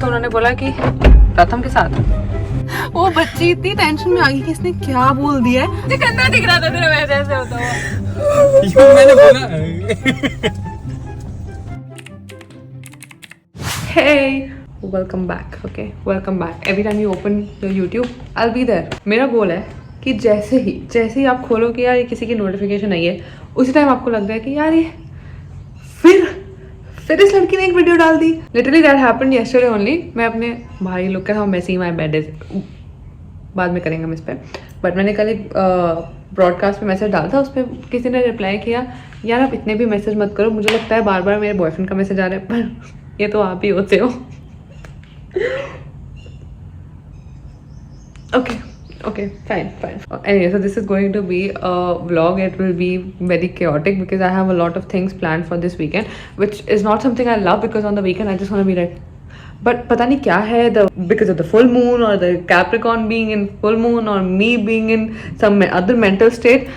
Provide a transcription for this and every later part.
तो उन्होंने बोला कि प्रथम के साथ वो बच्ची इतनी टेंशन में आ गई कि इसने क्या बोल दिया है। मुझे गंदा दिख रहा था तेरा वैसे ऐसे होता हुआ। मैंने बोला Hey, welcome back. Okay, welcome back. Every time you open your YouTube, I'll be there. मेरा गोल है कि जैसे ही आप खोलो कि यार ये किसी की नोटिफिकेशन आई है, उसी टाइम आपको लग रहा है कि यार ये फिर इस लड़की ने एक वीडियो डाल दी. Literally that happened yesterday only. मैं अपने भाई लोग के साथ मेसी माई बेड इज बाद में करेंगे हम इस पर. बट मैंने कल एक ब्रॉडकास्ट पे मैसेज डाला था, उस पर किसी ने रिप्लाई किया यार आप इतने भी मैसेज मत करो, मुझे लगता है बार बार मेरे बॉयफ्रेंड का मैसेज आ रहा है, पर ये तो आप ही होते हो. Okay, fine. Anyway, so this is going to be a vlog. It will be very chaotic because I have a lot of things planned for this weekend, which is not something I love because on the weekend I just want to be like, but पता नहीं क्या है, because of the full moon or the Capricorn being in full moon or me being in some other mental state,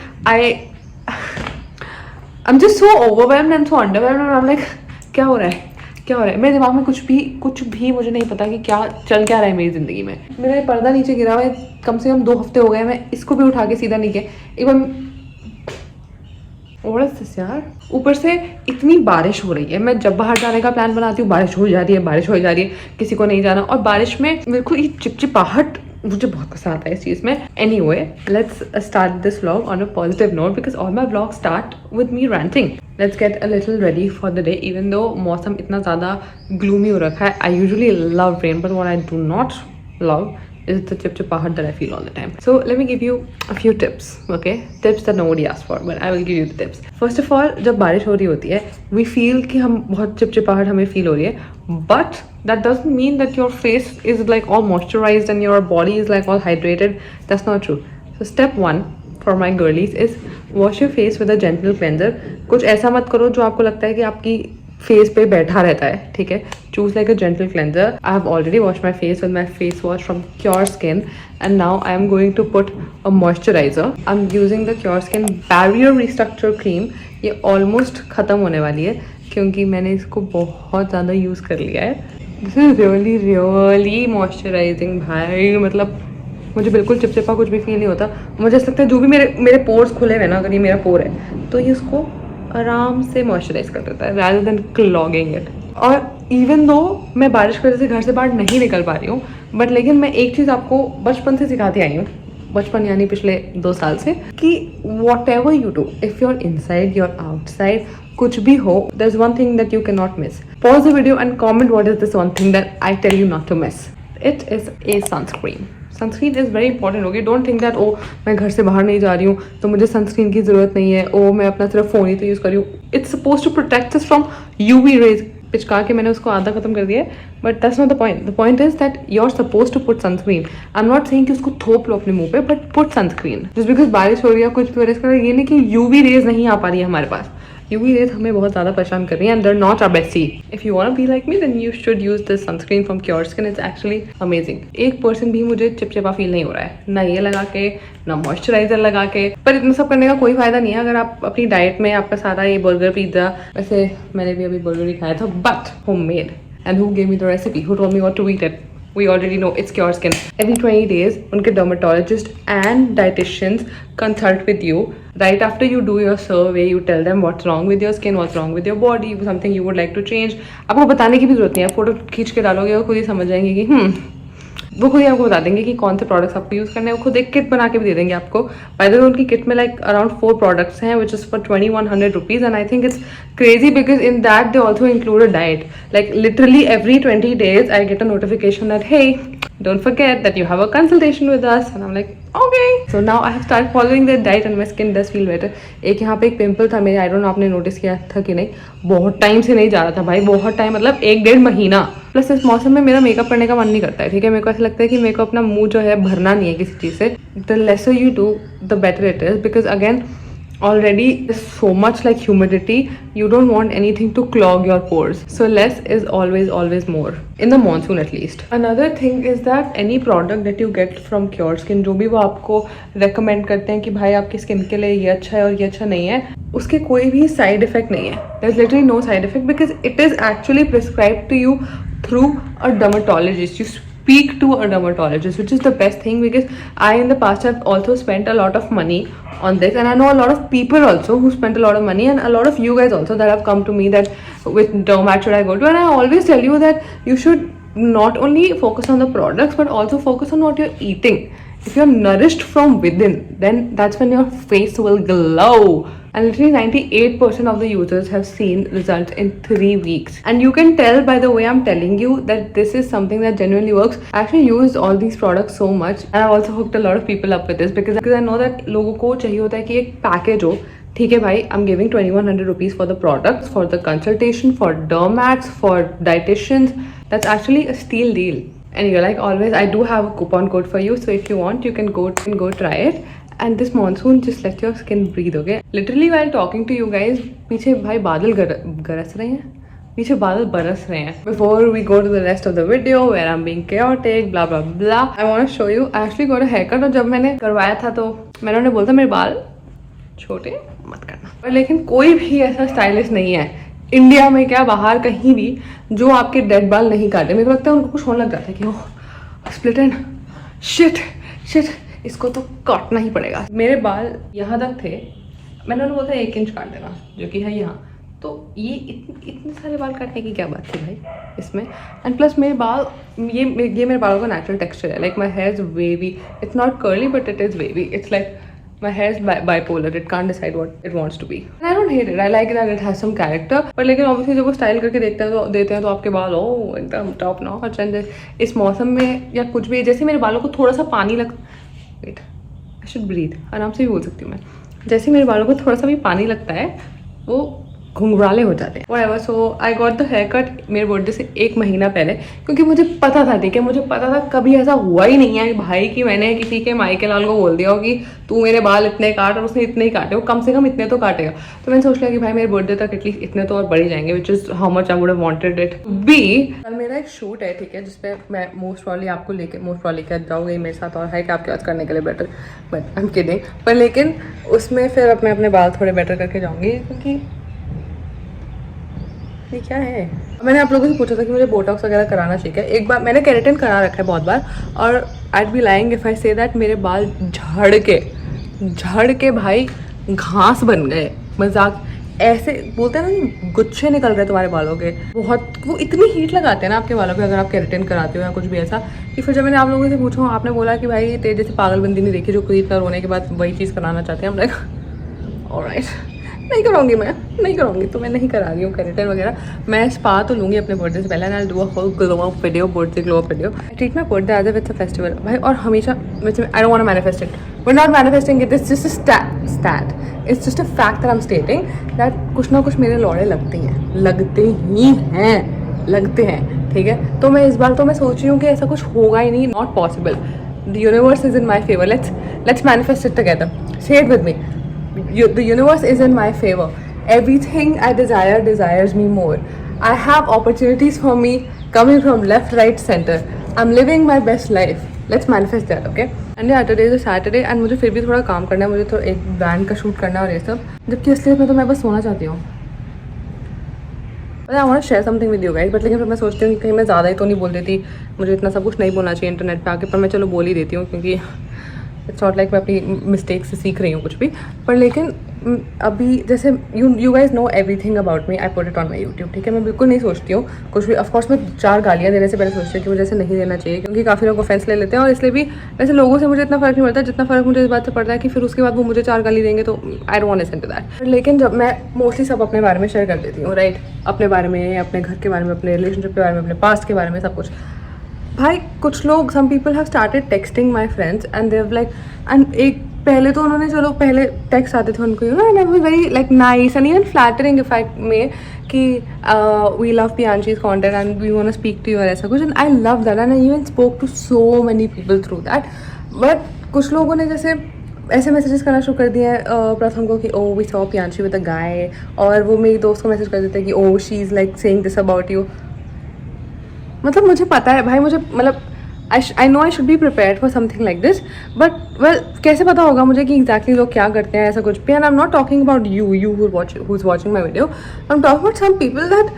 I'm just so overwhelmed and so underwhelmed and I'm like क्या हो रहा है मेरे दिमाग में कुछ भी मुझे नहीं पता कि क्या चल क्या रहा है मेरी ज़िंदगी में. मेरा ये पर्दा नीचे गिरा हुआ है, कम से कम 2 हफ्ते हो गए, मैं इसको भी उठा के सीधा नहीं किया. एक बार और यार ऊपर से इतनी बारिश हो रही है. मैं जब बाहर जाने का प्लान बनाती हूँ बारिश हो जा रही है, किसी को नहीं जाना. और बारिश में मेरे को ये चिपचिपाहट मुझे बहुत पसंद आता है इस चीज़ में. Anyway, let's start this vlog on a positive note because all my vlog start with me ranting. Let's get a little ready for the day. Even though मौसम इतना ज़्यादा ग्लूमी हो रखा है. I usually love rain but what I do not love is the chipchipahad that I feel all the time. So let me give you a few tips, okay? Tips that nobody asked for, but I will give you the tips. First of all, जब बारिश हो रही होती है, we feel कि हम बहुत चिपचिपाहट हमें feel हो रही है, but that doesn't mean that your face is like all moisturized and your body is like all hydrated. That's not true. So step 1 for my girlies is wash your face with a gentle cleanser. कुछ ऐसा मत करो जो आपको लगता है कि आपकी फेस पे बैठा रहता है, ठीक है. Choose like a gentle cleanser. I have already wash my face with my face wash from Cure Skin and now I am going to put a moisturiser. I am using the Cure Skin barrier restructure cream. ये almost ख़त्म होने वाली है क्योंकि मैंने इसको बहुत ज़्यादा यूज़ कर लिया है. दिस इज़ रियली मॉइस्चराइजिंग भाई. मतलब मुझे बिल्कुल चिपचिपा कुछ भी फील नहीं होता. मुझे ऐसा लगता है जो भी मेरे पोर्स खुले हुए ना, अगर ये मेरा पोर है तो ये उसको आराम से मॉइस्चराइज कर देता है rather than clogging it. और इवन दो मैं बारिश की वजह से घर से बाहर नहीं निकल पा रही हूँ, बट लेकिन मैं एक चीज़ आपको बचपन से सिखाती आई हूँ, बचपन यानी पिछले 2 साल से, कि whatever you do, if you're inside you're outside, कुछ भी हो, there is one thing that you can not miss. Pause the video and comment what is this one thing that I tell you not to miss. It is a sunscreen. Sunscreen is very important. Okay, don't think that oh मैं घर से बाहर नहीं जा रही हूँ तो मुझे सनस्क्रीन की ज़रूरत नहीं है, ओ मैं अपना सिर्फ फ़ोन ही तो यूज़ कर रही हूँ. It's suppose to protect us from UV rays. पिचका के मैंने उसको आधा खत्म कर दिया है, but that's not the point. The point is that you are suppose to put sunscreen. I am not saying कि उसको थोप लो अपने मुंह पे, but put sunscreen. Just because बारिश हो रही है कुछ भी हो रहा है, इसका ये नहीं कि यूवी रेज नहीं आ पा रही है हमारे पास. UV rays हमें बहुत ज़्यादा परेशान कर रही हैं and they're not our bestie. If you want to be like me then you should use this sunscreen from Cure Skin. It's actually amazing. 1% भी मुझे चिपचिपा फील नहीं हो रहा है, ना ये लगा के ना मॉइस्चराइजर लगा के. पर इतना सब करने का कोई फायदा नहीं है अगर आप अपनी डाइट में आपका सारा ये बर्गर पिज्जा, वैसे मैंने भी अभी बर्गर ही खाया था but homemade. And who gave me the recipe? Who told me what to eat it? We already know it's Cure Skin. Every 20 days, उनके dermatologist and dietitians consult with you. Right after you do your survey, you tell them what's wrong with your skin, what's wrong with your body, something you would like to change. आपको बताने की भी जरूरत नहीं है, photo खींच के डालोगे और खुद ही समझ जाएंगे कि वो खुद ही आपको बता देंगे कि कौन से प्रोडक्ट्स आपको यूज़ करने हैं. वो खुद एक किट बना के भी दे देंगे आपको. बाय द वे उनकी किट में लाइक अराउंड 4 प्रोडक्ट्स हैं which is for 2100 rupees and I think it's crazy because in that they also include a diet. Like literally every 20 days I get a notification that hey, don't forget that you have a consultation with us, and I'm like okay. So now I have started following their diet and my skin does feel better. एक यहाँ पे एक pimple था मेरे, I don't know आपने notice किया था कि नहीं, बहुत टाइम से नहीं जा रहा था भाई, बहुत टाइम मतलब 1-1.5 महीना. प्लस इस मौसम में मेरा मेकअप करने का मन नहीं करता है, ठीक है. मेरे को ऐसा लगता है कि मेरे को अपना मुंह जो है भरना नहीं है किसी चीज़ से. The lesser you do the better it is because again already there's so much like humidity, you don't want anything to clog your pores, so less is always more in the monsoon at least. Another thing is that any product that you get from Cure Skin, जो भी वो आपको recommend करते हैं कि भाई आपकी skin के लिए ये अच्छा है और ये अच्छा नहीं है, उसके कोई भी साइड इफेक्ट नहीं है. There's literally no side effect because it is actually prescribed to you through a dermatologist. You speak to a dermatologist, which is the best thing, because I in the past have also spent a lot of money on this, and I know a lot of people also who spent a lot of money, and a lot of you guys also that have come to me that with dermat should I go to, and I always tell you that you should not only focus on the products but also focus on what you're eating. If you're nourished from within, then that's when your face will glow. And literally 98% of the users have seen results in 3 weeks. And you can tell by the way I'm telling you that this is something that genuinely works. I actually used all these products so much, and I also hooked a lot of people up with this because I know that लोगों को चाहिए होता है कि एक package हो. ठीक है भाई, I'm giving 2100 rupees for the products, for the consultation, for dermats, for dietitians. That's actually a steal deal. And you're like always, I do have a coupon code for you, so if you want, you can go try it. And this monsoon just let your skin breathe, okay? Literally while talking to you guys, पीछे भाई बादल गरज रहे हैं, पीछे बादल बरस रहे हैं. Before we go to the rest of the video where I'm being chaotic, blah blah blah, I want to show you. I actually got a haircut, और जब मैंने करवाया था तो मैंने उन्हें बोला था मेरे बाल छोटे मत करना, पर लेकिन कोई भी ऐसा स्टाइलिश नहीं है इंडिया में, क्या बाहर कहीं भी, जो आपके डेड बाल नहीं काटे. मेरे को लगता है उनको कुछ होने लग जाता है कि ओह स्प्लिट एंड शिट इसको तो काटना ही पड़ेगा. मेरे बाल यहाँ तक थे, मैंने उन्हें बोला था 1 इंच काट देना, जो कि है यहाँ. तो ये इतने सारे बाल काटने की क्या बात थी भाई इसमें. एंड प्लस मेरे बाल, ये मेरे बालों का नेचुरल टेक्सचर है. Like my here is wavy, it's not curly but it is wavy. It's like my hair is bipolar. It can't decide what it wants to be. And I don't hate it. I like that it has some character. But लेकिन obviously जब वो style करके देते हैं तो आपके बाल एकदम टॉप नॉच. एंड इस मौसम में या कुछ भी, जैसे मेरे बालों को थोड़ा सा पानी वेट आई शुड ब्रीथ, आराम से भी बोल सकती हूँ मैं. जैसे मेरे बालों को थोड़ा सा भी पानी लगता है वो घुंघराले हो जाते हैं. Whatever. So I got the hair cut मेरे बर्थडे से 1 महीना पहले, क्योंकि मुझे पता था, ठीक है, मुझे पता था कभी ऐसा हुआ ही नहीं है भाई कि मैंने किसी के माइके लाल को बोल दिया हो कि तू मेरे बाल इतने काट, और उसने इतने ही काटे, वो कम से कम इतने तो काटेगा. तो मैंने सोच लिया कि भाई मेरे बर्थडे तक एटलीस्ट इतने तो और बढ़ ही जाएंगे, which is how much I would have wanted it be. कल मेरा एक शूट है, ठीक है, जिसपे मैं मोस्ट प्रॉब्ली आपको लेके जाऊँगी मेरे साथ, और है कि आपके पास करने के लिए better, but I am kidding. पर लेकिन उसमें फिर मैं अपने बाल थोड़े बेटर करके जाऊँगी, क्योंकि ये क्या है. मैंने आप लोगों से पूछा था कि मुझे बोटॉक्स वगैरह कराना चाहिए. एक बार मैंने केराटिन करा रखा है बहुत बार, और I be lying if I say that मेरे बाल झड़ के भाई घास बन गए. मजाक ऐसे बोलते हैं ना, गुच्छे निकल रहे तुम्हारे बालों के. बहुत वो इतनी हीट लगाते हैं ना आपके बालों पे अगर आप केराटिन कराते हो या कुछ भी ऐसा, कि फिर जब मैंने आप लोगों से पूछा, आपने बोला कि भाई तेरे जैसे पागलबंदी नहीं देखी जो क्रीप कर होने के बाद वही चीज़ कराना चाहते हैं. हम लाइक ऑलराइट, नहीं करूँगी, मैं नहीं करूँगी, तो मैं नहीं करा रही हूँ केराटिन वगैरह. मैं स्पा तो लूँगी अपने बर्थडे से पहले, and I do a whole glow up video, birthday glow up video. I treat my birthday as it's a festival भाई. और हमेशा I don't want to manifest it, we not manifesting it, it's just stat, it's just a fact that I am stating that कुछ ना कुछ मेरे लौड़े लगते हैं, ठीक है. तो मैं इस बार तो मैं सोच रही हूँ कि ऐसा कुछ होगा ही नहीं, not possible. The universe is in my favour. Let's manifest it together. Say it with me. The universe is in my favor. Everything I desire desires me more. I have opportunities for me coming from left, right, center. I'm living my best life. Let's manifest that, okay? And yeah, today is a Saturday, and मुझे फिर भी थोड़ा काम करना है. मुझे थोड़ा एक ब्रांड का शूट करना है और ये सब, जबकि असलियत में तो मैं बस सोना चाहती हूँ. I want to share something with you guys, but लेकिन फिर मैं सोचती हूँ कि कहीं मैं ज़्यादा ही तो नहीं बोल देती. मुझे इतना सब कुछ नहीं बोलना चाहिए इंटरनेट पे आके, पर मैं चलो बोल ही देती हूँ, क्योंकि इट्स नॉट लाइक मैं अपनी मिस्टेक से सीख रही हूँ कुछ भी. पर लेकिन अभी जैसे you guys no everything about me, I put it on my YouTube, ठीक है. मैं बिल्कुल नहीं सोचती हूँ कुछ भी. ऑफकोर्स मैं 4 गालियाँ देने से पहले सोचती हूँ कि मुझे ऐसे नहीं देना चाहिए, क्योंकि काफ़ी लोग ऑफेंस ले लेते हैं. और इसलिए भी वैसे लोगों से मुझे इतना फ़र्क नहीं पड़ता जितना फ़र्क मुझे इस बात से पड़ता है कि फिर उसके बाद वो मुझे 4 गाली देंगे, तो I don't want to listen to that. लेकिन जब मैं मोस्टली सब अपने बारे में शेयर कर देती हूँ, राइट, अपने बारे में, अपने घर के बारे में, अपने रिलेशनशिप के बारे में, अपने पास्ट के बारे में, सब कुछ. भाई कुछ लोग, some people have started texting my friends and they have like, and एक पहले तो उन्होंने, चलो पहले टेक्स्ट आते थे उनको, and I was very like nice and even flattering if I may, कि we love Piyanshi's content and we want to speak to you और ऐसा कुछ. And I love that, and I even spoke to so many people through that. But कुछ लोगों ने जैसे ऐसे messages करना शुरू कर दिए हैं प्रथम को कि oh we saw Piyanshi with a guy, और वो मेरी दोस्त को मैसेज कर देते हैं कि oh she is like saying this about you. मतलब मुझे पता है भाई, मुझे मतलब I know I should be prepared for something like this, but well कैसे पता होगा मुझे कि एग्जैक्टली लोग क्या करते हैं, ऐसा कुछ भी. And I am not talking about you who is watching my video, I am talking about some people that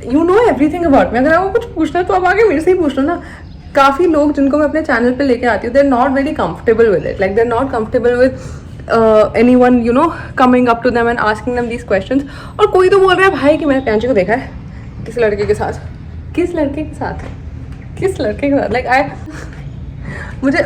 you know everything about me, अगर आपको कुछ पूछना है तो आप आगे मेरे से ही पूछ लो ना. काफ़ी लोग जिनको मैं अपने चैनल पे लेके आती हूँ, they are not very comfortable with it, like they are not comfortable with anyone you know coming up to them and asking them these questions. और कोई तो बोल रहा है भाई कि मैंने प्रियांशु को देखा है किस लड़के के साथ, किस लड़के के साथ, किस लड़के के साथ, लाइक आई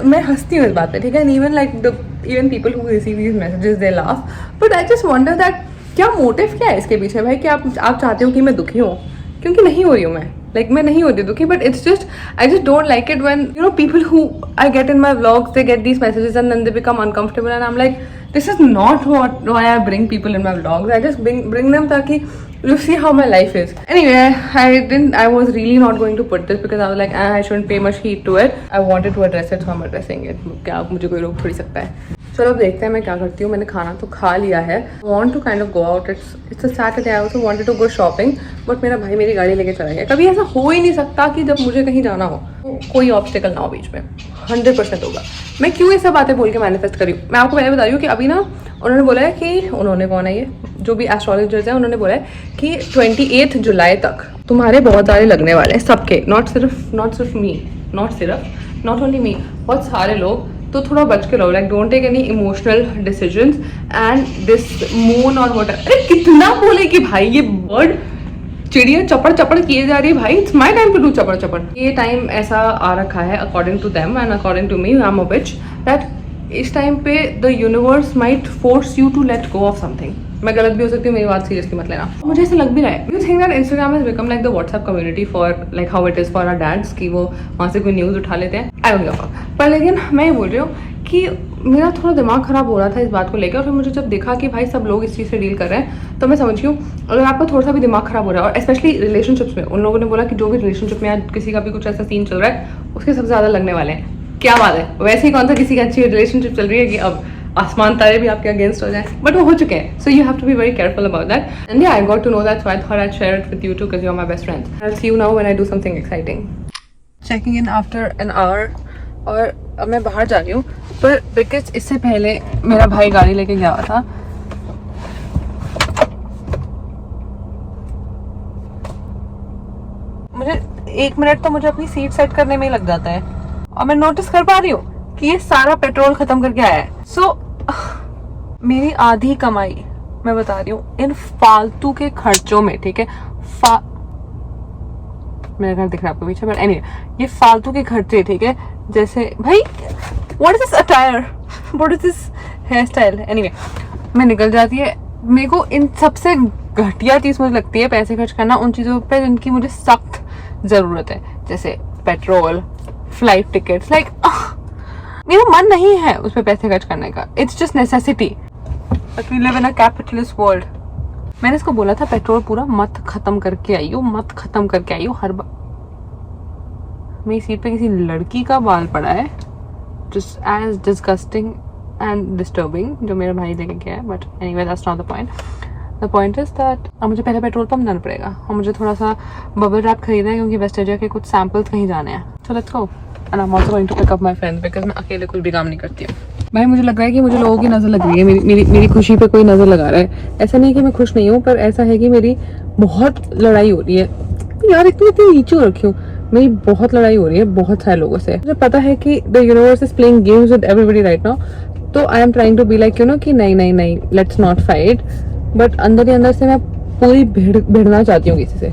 मैं हंसती हूँ इस बात पे, ठीक है. And even like the even people who receive these messages they laugh, but I just wonder that क्या मोटिव क्या है इसके पीछे भाई, कि आप चाहते हो कि मैं दुखी हूँ, क्योंकि नहीं हो रही हूँ मैं, लाइक मैं नहीं होती दुखी, but it's just I just don't like it when you know people who I get in my vlogs they get these messages and then they become uncomfortable and I am like this is not what why I bring people in my vlogs. I just bring them ताकि you see how my life is. Anyway, I was really not going to put this because I was like, I shouldn't pay much heed to it. I wanted to address it, so I'm addressing it. क्या मुझे कोई रोक थोड़ी सकता है. चलो अब देखते हैं मैं क्या करती हूँ. मैंने खाना तो खा लिया है. I want to kind of go out. It's a Saturday. I also wanted to go shopping, but मेरा भाई मेरी गाड़ी लेके चला गया. कभी ऐसा हो ही नहीं सकता कि जब मुझे कहीं जाना हो कोई ऑब्स्टिकल ना हो बीच में. 100% होगा. मैं क्यों ये सब बातें बोल के मैनिफेस्ट करी हूँ. मैं आपको पहले बता रही हूँ कि अभी ना उन्होंने बोला है कि उन्होंने कौन है ये जो भी एस्ट्रोलॉजर्स हैं, उन्होंने बोला है कि 28 जुलाई तक तुम्हारे बहुत सारे लगने वाले हैं सबके, नॉट सिर्फ मी, नॉट ओनली मी, बहुत सारे लोग. तो थोड़ा बच के रहो, like don't take any emotional decisions and this moon और वट. अरे कितना बोलेगी भाई ये वर्ड, चिड़िया चपड़ चपड़ किए जा रही है भाई. It's my time to do चपड़ चपड़. ये टाइम ऐसा आ रखा है according to them and according to me, I am a bitch, that इस टाइम पे the universe might force you to let go of something. मैं गलत भी हो सकती हूँ, मेरी बात सीरियसली मत लेना. मुझे ऐसा लग भी रहा है. You think that Instagram has become like the WhatsApp community for like how it is for our dads, कि वो वहाँ से कोई न्यूज़ उठा लेते हैं. I don't give a fuck. पर लेकिन मैं ये बोल रही हूँ कि मेरा थोड़ा दिमाग खराब हो रहा था इस बात को लेकर, और फिर मुझे जब देखा कि भाई सब लोग इस चीज़ से डील कर रहे हैं, तो मैं समझ हूँ अगर आपका थोड़ा सा भी दिमाग खराब हो रहा है, और स्पेशली रिलेशनशिप्स में, उन लोगों ने बोला कि जो भी रिलेशनशिप में या किसी का भी कुछ ऐसा सीन चल रहा है उसके सबसे ज़्यादा लगने वाले हैं. क्या बात है. वैसे ही कौन सा किसी की अच्छी रिलेशनशिप चल रही है कि अब आसमान तारे भी आपके अगेंस्ट हो जाए, बट वो हो चुके हैं. So you have to be very careful about that. And I got to know that, so I thought I share it with you too because you are my best friends. I will see you now when I do something exciting. Checking in after an hour, और अब मैं बाहर जा रही हूँ, पर because इससे पहले मेरा भाई गाड़ी लेके गया हुआ था. मुझे 1 मिनट तो मुझे अपनी सीट सेट करने में ही लग जाता है, और मैं नोटिस कर पा रही हूँ कि ये सारा पेट्रोल खत्म करके आया है. सो मेरी आधी कमाई मैं बता रही हूँ इन फालतू के खर्चों में, ठीक है. मेरा घर दिख रहा है आपको पीछे, बट एनीवे ये फालतू के खर्चे, ठीक है. जैसे भाई what is this attire, what is this hair style. Anyway मैं निकल जाती है. मेरे को इन सबसे घटिया चीज़ मुझे लगती है पैसे खर्च करना उन चीज़ों पे जिनकी मुझे सख्त ज़रूरत है, जैसे पेट्रोल, फ्लाइट टिकट्स. लाइक मेरा मन नहीं है उस पर पैसे खर्च करने का. It's just necessity. But we live in a capitalist world. मैंने इसको बोला था पेट्रोल पूरा मत खत्म करके आई हो, मत खत्म करके आई हो. हर बार मेरी सीट पे किसी लड़की का बाल पड़ा है, just as disgusting and disturbing, जो मेरा भाई लेके गया है. But anyway that's not the point. The point is that अब मुझे पहले पेट्रोल पंप जाना पड़ेगा, और मुझे थोड़ा सा बबल रैप खरीदना है क्योंकि वेस्ट एजिया के कुछ सैम्पल्स कहीं जाने हैं. So let's go. And I am also going to pick up my friends because मैं अकेले कुछ भी काम नहीं करती हूँ. भाई मुझे लग रहा है कि मुझे लोगों की नज़र लग रही है, मेरी खुशी पे कोई नज़र लगा रहा है. ऐसा नहीं कि मैं खुश नहीं हूँ, पर ऐसा है कि मेरी बहुत लड़ाई हो रही है. यार इतनी नीचे हो रखी हूँ. मेरी बहुत लड़ाई हो रही है बहुत सारे लोगों से. मुझे पता है कि the universe is playing games with everybody right now. तो I am trying to be like you know कि नहीं लेट्स नॉट फाइट. बट अंदर ही अंदर से मैं पूरी भिड़ना चाहती हूँ किसी से.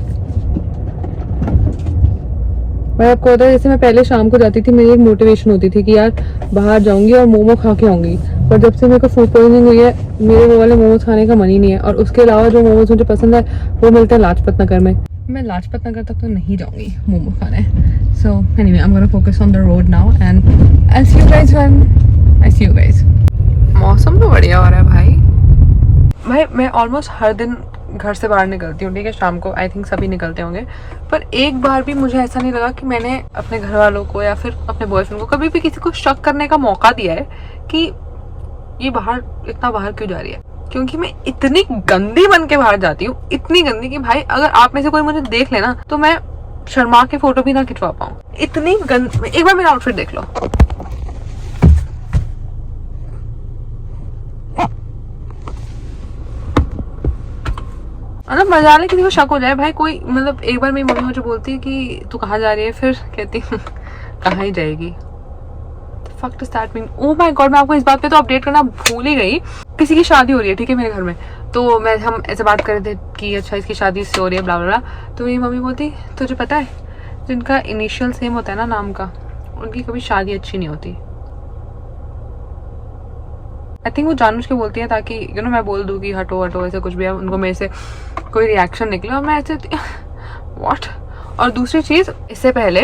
मैं आपको पता है, जैसे मैं पहले शाम को जाती थी, मेरी एक मोटिवेशन होती थी कि यार बाहर जाऊंगी और मोमो खा के आऊंगी. पर जब से मेरे को फूड पॉइजनिंग हुई है, मेरे वो वाले मोमोज खाने का मन ही नहीं है. और उसके अलावा जो मोमोज मुझे पसंद है वो मिलते हैं लाजपत नगर में. मैं लाजपत नगर तक तो नहीं जाऊंगी मोमो खाने. So anyway I am gonna focus on the road now and I see you guys when I see you guys. मौसम तो बढ़िया हो रहा है भाई. मैं ऑलमोस्ट हर दिन घर से बाहर निकलती हूँ, ठीक है. शाम को आई थिंक सभी निकलते होंगे, पर एक बार भी मुझे ऐसा नहीं लगा कि मैंने अपने घर वालों को या फिर अपने बॉयफ्रेंड को कभी भी किसी को शक करने का मौका दिया है कि ये बाहर इतना बाहर क्यों जा रही है. क्योंकि मैं इतनी गंदी बन के बाहर जाती हूँ, इतनी गंदी कि भाई अगर आप में से कोई मुझे देख लेना तो मैं शर्मा के फोटो भी ना खिंचवा पाऊँ. इतनी एक बार मेरा आउटफिट देख लो. मतलब मजा ले किसी को शक हो जाए भाई कोई, मतलब एक बार मेरी मम्मी मुझे बोलती है कि तू कहाँ जा रही है, फिर कहती हूँ कहाँ ही जाएगी। Fuck does that mean? Oh my God, मैं आपको इस बात पे तो अपडेट करना भूल ही गई। किसी की शादी हो रही है, ठीक है, मेरे घर में, तो हम ऐसे बात कर रहे थे कि अच्छा इसकी शादी इससे हो रही है ब्ला ब्ला, तो मेरी मम्मी बोलती तुझे पता है जिनका इनिशियल सेम होता है ना नाम का, उनकी कभी शादी अच्छी नहीं होती। आई थिंक वो जानबूझ के बोलती है ताकि यू नो मैं बोल दूँ कि हटो हटो ऐसे कुछ भी है, उनको मेरे से कोई रिएक्शन निकले और मैं ऐसे व्हाट। और दूसरी चीज़, इससे पहले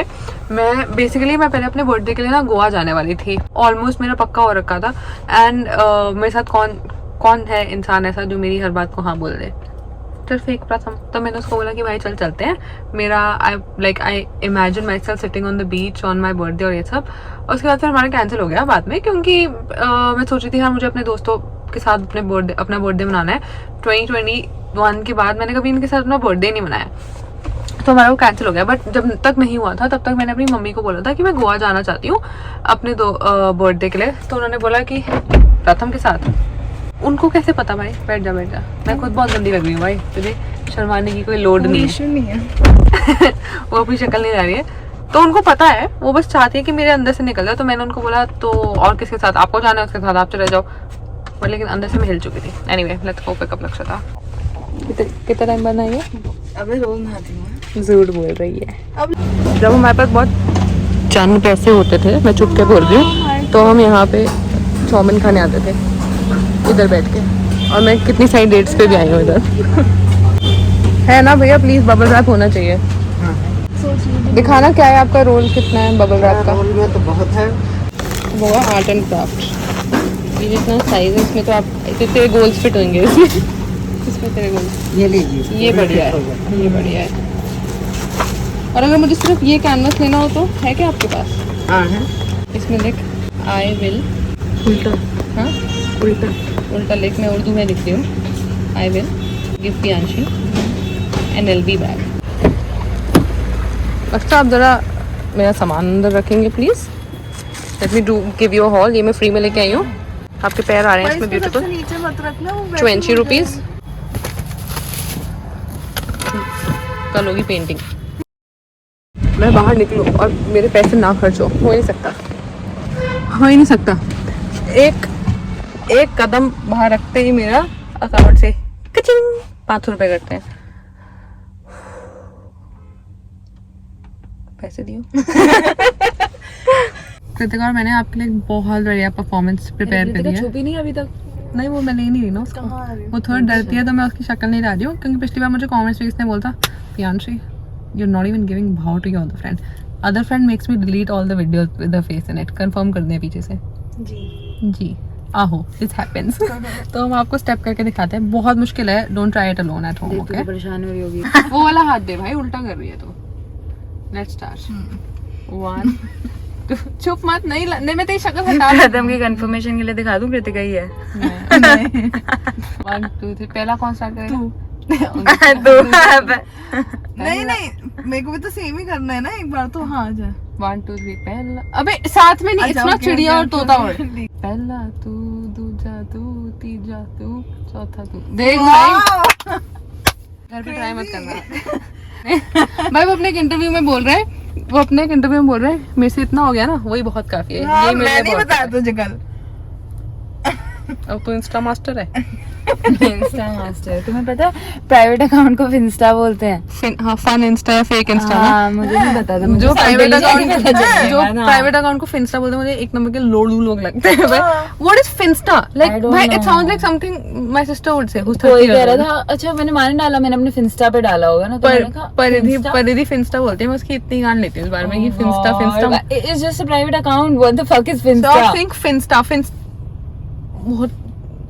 मैं पहले अपने बर्थडे के लिए ना गोवा जाने वाली थी, ऑलमोस्ट मेरा पक्का हो रखा था। एंड मेरे साथ कौन है इंसान ऐसा जो मेरी हर बात को हाँ बोल दे, सिर्फ एक प्रथम। तो मैंने उसको बोला कि भाई चल चलते हैं, मेरा I imagine my self sitting on the beach on my birthday और ये सब। और उसके बाद फिर हमारा कैंसिल हो गया बाद में, क्योंकि मैं सोच रही थी हाँ मुझे अपने दोस्तों के साथ अपना बर्थडे मनाना है। 2021 के बाद मैंने कभी इनके साथ अपना बर्थडे नहीं मनाया, तो हमारा वो कैंसिल हो गया। बट जब तक नहीं हुआ था तब तक मैंने अपनी मम्मी को बोला था कि मैं गोवा जाना चाहती हूँ अपने बर्थडे के लिए। तो उन्होंने बोला कि प्रथम के साथ। उनको कैसे पता भाई? बैठ जा। मैं खुद बहुत गंदी लग रही हूँ भाई, तुझे शर्माने की कोई लोड नहीं है। वो अपनी शक्ल नहीं जा रही है, तो उनको पता है, वो बस चाहती है कि मेरे अंदर से निकल जाए। तो मैंने उनको बोला तो और किसके साथ आपको जाना है उसके साथ आप चले जाओ, पर लेकिन अंदर से मैं हिल चुकी थी। Anyway let's go pick up Lakshita. कितना टाइम बना है? अबे रोज नहाती हूँ। झूठ बोल रही है। जब हमारे पास बहुत चंद पैसे होते थे, मैं चुप के बोल रही हूँ, तो हम यहाँ पे चाउमीन खाने आते थे इधर बैठ के। और मैं कितनी सारी डेट्स पे भी आई हूँ इधर। है ना भैया, प्लीज बबल रैप होना चाहिए। दिखाना क्या है आपका रोल, कितना है बबल रैप का? रोल में तो बहुत है। वो है आर्ट एंड क्राफ्ट। ये जितना साइज है इसमें तो आप तेरे गोल्स फिट होंगे इसमें। इसमें तेरे गोल्स। ये लीजिए, ये बढ़िया है, ये बढ़िया है। और अगर मुझे सिर्फ ये कैनवस लेना हो तो है क्या आपके पास? हाँ है। इसमें लिख आई विल, उल्टा हाँ उल्टा लिख, मैं उर्दू में लिखती हूँ। I will give Piyanshi NLB bag. अच्छा आप ज़रा मेरा सामान अंदर रखेंगे please. Let me do give you hall. ये मैं फ्री में लेके आई हूँ। आपके पैर आ रहे हैं इसमें ब्यूटीफुल। नीचे मत रखना, वो 20 रुपीज़ कल होगी पेंटिंग। मैं बाहर निकलूँ और मेरे पैसे ना खर्च हो ही नहीं सकता। एक कदम बाहर रखते ही मेरा अकाउंट से कचिंग 500 रुपए कटते हैं। पैसे दियो। कृतिका और मैंने आपके लिए बहुत बढ़िया परफॉर्मेंस प्रिपेयर करी है। छुपी नहीं अभी तक। नहीं वो मैं ले नहीं रही ना उसको, वो थोड़ा डरती है तो मैं उसकी शक्ल नहीं ला रही हूँ, क्योंकि पिछली बार मुझे कमेंट्स में किसने बोलता Piyanshi you are not even giving भाव to your other friend makes me delete all the videos with the face in it. Confirm कर दें पीछे से जी आहो दिस हैपेंस। तो हम आपको स्टेप करके दिखाते हैं, बहुत मुश्किल है, don't try it alone at home. Okay परेशान हो रही होगी। वो वाला हाथ दे भाई, उल्टा कर रही है तो। Let's start. 1 2 चुप मत, नहीं मैं तेरी शक्ल हटा दूं। प्रथम की कंफर्मेशन के लिए दिखा दूं, कृतिका ही है। 1 2 3 पहला कौन स्टार्ट करेगा? नहीं मेरे को भी तो सेम ही करना है ना एक बार तो। हाँ जा 1 2 3 पहला। अबे साथ में नहीं, इतना चिड़िया और तोता और। पहला तू, दूजा तू, तीजा तू, चौथा तू। देख भाई घर पे ट्राई मत करना। भाई वो अपने एक इंटरव्यू में बोल रहे हैं, मेरे से इतना हो गया ना वही बहुत काफी है। ये मेरे लिए बहुत बताया तुझे कल। अब तो इंस्टा मास्टर है। Insta master. तुम्हें पता है प्राइवेट अकाउंट को फिंस्टा बोलते हैं। हाँ फन इंस्टा या फेक इंस्टा ना। हाँ, मुझे नहीं पता था। जो प्राइवेट अकाउंट को फिंस्टा बोलते हैं, मुझे एक नंबर के लोड़ू लोग लगते हैं। What is finsta? लाइक भाई it sounds like something my sister would say. कोई कह रहा था अच्छा मैंने डाला, मैंने अपने फिंस्टा पे डाला होगा ना, तो मैंने कहा परिधि फिंस्टा बोलते हैं। मैं उसकी इतनी गान लेती हूँ इस बारे में कि finsta it's just a private account. What the fuck is finsta? Don't think finsta बहुत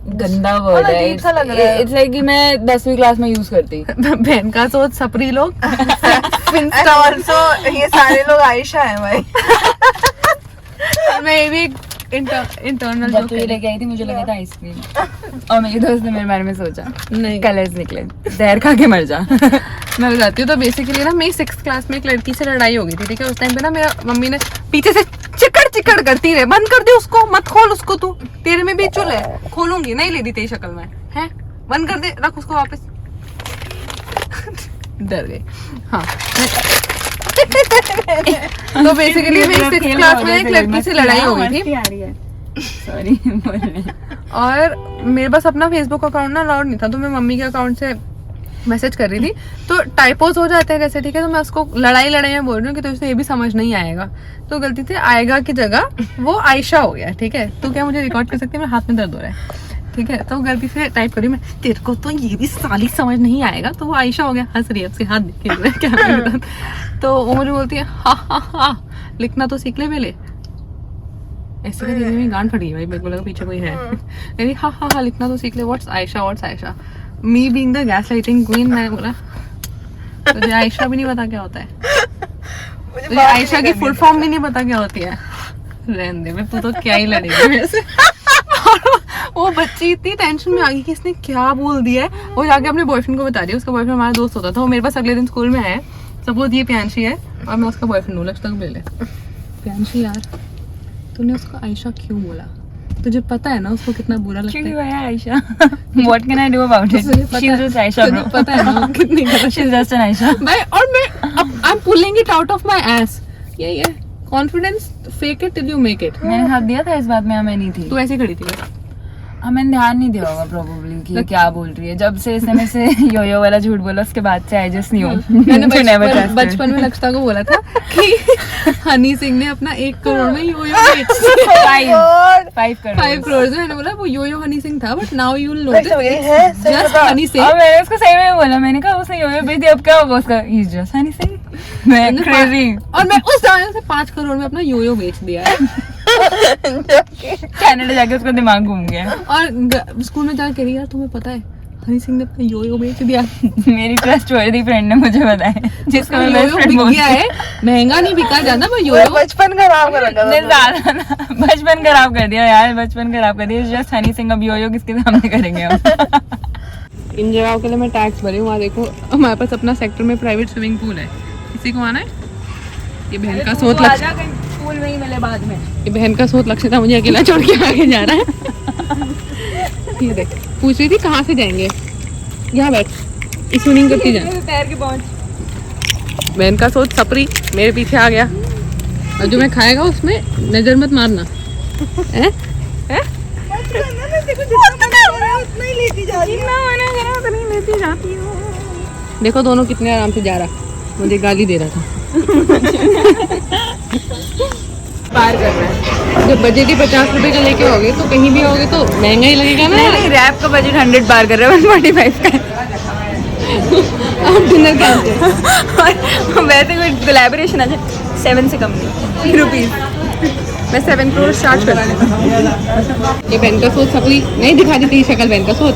गंदा वर्ड है। इट्स लाइक कि मैं 10वीं क्लास में यूज करती। बहन का सोच सपरी लोग। फिंस्टा आल्सो ये सारे लोग आयशा है भाई। मैं भी इंटरनल जब तू ये लेके आई थी मुझे लगा था आइसक्रीम, और मेरी दोस्त ने मेरे बारे में सोचा नहीं कलर्स निकले, जहर खा के मर जा। मैं बताती हूँ। तो बेसिकली ना मेरी 6th क्लास में एक लड़की से लड़ाई हो गई थी, ठीक है। उस टाइम पे ना मेरा मम्मी ने पीछे से चिकड़ करती रहे, बंद कर दे उसको, मत खोल उसको, तू तेरे में भी चुल है, खोलूंगी नहीं, ले दी तेरी शक्ल में है, बंद कर दे, रख उसको वापस। डर गई। हाँ तो बेसिकली मेरी 6th क्लास में एक लड़की से लड़ाई हो गई थी सॉरी और मेरे पास अपना फेसबुक अकाउंट ना अलाउड नहीं था, तो मैं मम्मी के अकाउंट से मैसेज कर रही थी, तो टाइपोज हो जाते हैं कैसे, ठीक है, तो मैं उसको लड़ाई में बोल रही हूँ कि तो इसे ये भी समझ नहीं आएगा, तो गलती से आएगा की जगह वो आयशा हो गया, ठीक है, तो क्या मुझे रिकॉर्ड कर सकती है, मेरे हाथ में दर्द हो रहा है, ठीक है, तो गलती से टाइप करी मैं, तेरे को तो ये भी साली समझ नहीं आएगा, तो वो आयशा हो गया, हंस रही है, उसके हाथ देख रहे हैं कैमरे के साथ, तो वो मुझे बोलती है हा लिखना तो सीख ले पहले, ऐसे करके मेरी गांड फटी है भाई, मेरे को लगा पीछे कोई है, मेरी हा लिखना तो सीख ले, what's Ayesha, me being the gas lighting queen, मैंने बोला तुझे आयशा भी नहीं पता क्या होता है, तुझे आयशा की फुल फॉर्म भी नहीं पता क्या होती है, रहने दे, मैं तू तो क्या ही लड़ेगी मेरे से। वो बच्ची इतनी टेंशन में आ गई कि इसने क्या बोल दिया है, वो जाके अपने बॉयफ्रेंड को बता रही है, उसका बॉयफ्रेंड हमारा दोस्त होता था, वो मेरे पास अगले दिन स्कूल में आया, सपोज ये प्यांशी है और मैं उसका बॉयफ्रेंड हूँ, लक्ष्य तक मिले, प्यांशी यार तूने उसको आयशा क्यों बोला, तुझे पता है ना उसको कितना बुरा लगता है, क्यों है Ayesha, what can I do about it, she is just Ayesha bro, पता है ना कितनी she is just an Ayesha भाई, और मैं I am pulling it out of my ass, ये confidence, fake it till you make it, मैंने हाथ दिया था इस बात में, मैं नहीं थी, तू ऐसे खड़ी थी बस। मैंने ध्यान नहीं दिया होगा प्रोबेबली कि ये क्या बोल रही है, जब से इसने मेरे से यो वाला झूठ बोला उसके बाद से आई जस्ट न्यू, मैंने बचपन में लक्षिता को बोला था कि हनी सिंह ने अपना 1 करोड़ में यो बेच 5 करोड़ में, मैंने बोला वो यो हनी सिंह था, but now you will notice just Honey Singh, और मैंने उसको सही में बोला, मैंने कहा उसने यो बेच दिया, अब क्या होगा उसका, he is just Honey Singh, मैं क्रेजी, और मैं उस दाने से 5 करोड़ में अपना यो बेच दिया है, कनाडा जाके उसका दिमाग घूम गया, और स्कूल में जाकर कह रही यार तुम्हें पता है हनी सिंह ने अपना यो बेच दिया, मेरी ट्रस्टवर्दी फ्रेंड ने मुझे बताया, जिसका मैं बेस्ट फ्रेंड बिक गया है, महंगा नहीं बिका ज्यादा, पर यो बचपन खराब कर रखा था। ज्यादा ना, बचपन खराब कर दिया यार, बचपन खराब कर दिया, जस्ट हनी सिंह, अब यो किसके सामने करेंगे हम। इन जगहों के लिए मैं टैक्स भरी हूँ, वहाँ देखो हमारे पास अपना सेक्टर में प्राइवेट स्विमिंग पूल है, किसी को आना है, ये बहन का सोच लक्ष्य, स्कूल में ही मिले बाद में, ये बहन का सोच लक्ष्य था, मुझे अकेला छोड़ के आगे जा रहा है। ये देख पूछ रही थी कहाँ से जाएंगे, यहाँ बैठ, इस स्विमिंग करती जाए, पैर की पहुंच, बहन का सोच सपरी मेरे पीछे आ गया, और जो मैं खाएगा उसमें नजर मत मारना, हैं हैं देखो दोनों कितने आराम से जा रहा, मुझे गाली दे रहा था। पार करना है, जब बजट ही 50 रुपए का लेके होगे तो कहीं भी होगे तो महंगा ही लगेगा ना। नहीं रैप का बजट 100 पार कर रहा है, 145 का और डिनर का वैसे कोई कोलैबोरेशन आ जाए 7 से कम नहीं, रुपीज मैं 7 करोड़ चार्ज कर रही हूँ। ये बहन का सोच सपली नहीं दिखा दी तेरी शक्ल, बहन का सोच,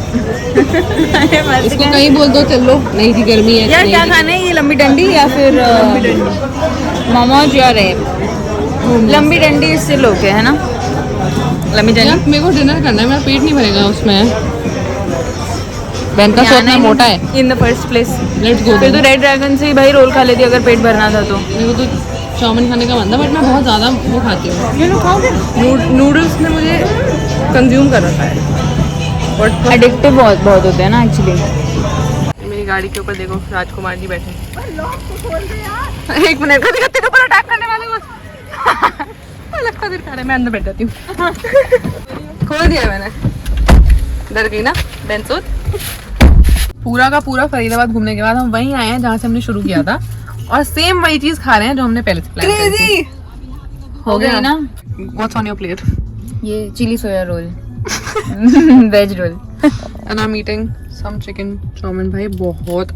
इसको कहीं बोल दो चल लो, नहीं जी गर्मी है यार क्या खाना है, ये लंबी डंडी या फिर मोमोज या रैप, लंबी डंडी इससे लोग है ना, लंबी यार डंडी, मेरे को डिनर करना है, मेरा पेट नहीं भरेगा उसमें, बहन का सोच ना मोटा है, in the first place, let's go. फिर तो रेड ड्रैगन से ही भाई रोल खा लेती अगर पेट भरना था तो, मेरे को तो चाउमीन खाने का मन था, बट मैं बहुत ज़्यादा वो खाती हूँ, नूडल्स ने मुझे कंज्यूम कर रखा है, बट एडिक्टिव बहुत होते हैं ना एक्चुअली। मेरी गाड़ी के ऊपर देखो राजकुमार जी बैठे, एक मिनट का तेरे ऊपर अटैक करने वाले बस लगता है दिखा रहे, मैं अंदर बैठ जाती हूँ। खोल दिया मैंने, डर गई ना बेंसोद। पूरा का पूरा फरीदाबाद घूमने के बाद हम वहीं आए हैं जहाँ से हमने शुरू किया था, और सेम वही चीज खा रहे हैं जो हमने पहले से प्लान करी थी। हो गया ना, व्हाट्स ऑन योर प्लेट? ये chilli soya roll, veg roll, and I am eating some chicken chow mein. भाई बहुत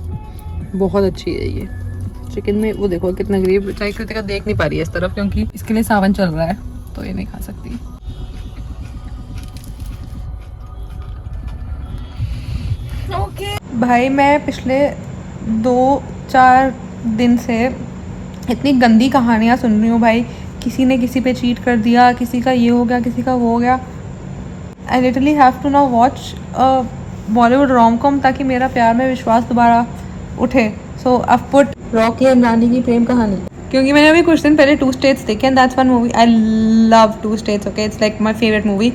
बहुत अच्छी है ये चिकन में, वो देखो कितना ग्रेवी, चाहे कृतिका देख नहीं पा रही है इस तरफ क्योंकि इसके लिए सावन चल रहा है तो ये नहीं खा सकती। भाई मैं पिछले 2-4 दिन से इतनी गंदी कहानियाँ सुन रही हूँ भाई, किसी ने किसी पे चीट कर दिया, किसी का ये हो गया, किसी का वो हो गया। I literally have to now watch Bollywood rom com ताकि मेरा प्यार में विश्वास दोबारा उठे। So I put Rocky and Rani ki Prem कहानी, क्योंकि मैंने अभी कुछ दिन पहले 2 स्टेट्स देखे and that's one movie I love 2 states, okay, it's like my favourite movie.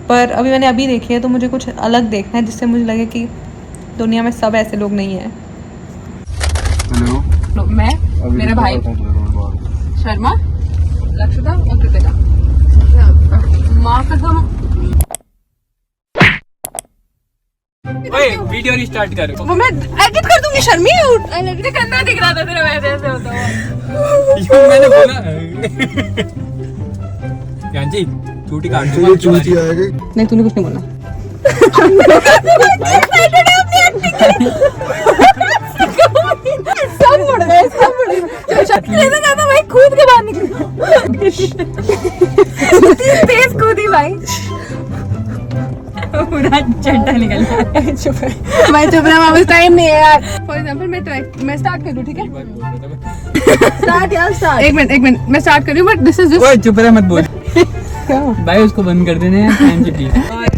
पर अभी मैंने अभी देखी है तो मुझे कुछ अलग देखना है जिससे मुझे लगे कि दुनिया में सब ऐसे लोग नहीं हैं। नो, मैं, मेरा भाई शर्मा, लक्षिता और कृतिका। माँ कसम ओए वीडियो रिस्टार्ट कर वो मैं एडिट कर दूंगी। शर्मी एडिट करना दिख रहा था तेरा, वैसे ऐसे होता हुआ। यूं मैंने बोला जी छूटी काट दूंगा चूती आएगी। नहीं तूने कुछ नहीं बोला। सब मुड़ गए, सब मुड़ गए। ऐसा कहता भाई कूद के बाहर निकल। तेज कूदी भाई। पूरा चड्डा निकल गया। चुप है भाई, चुप रहा, वापस टाइम नहीं है यार। फॉर एग्जांपल मैं स्टार्ट कर दूं, ठीक है? स्टार्ट यार, स्टार्ट। एक मिनट मैं स्टार्ट कर रही हूँ, बट दिस इज जस्ट। ओए चुप रह मत बोल भाई, उसको बंद कर देने हैं।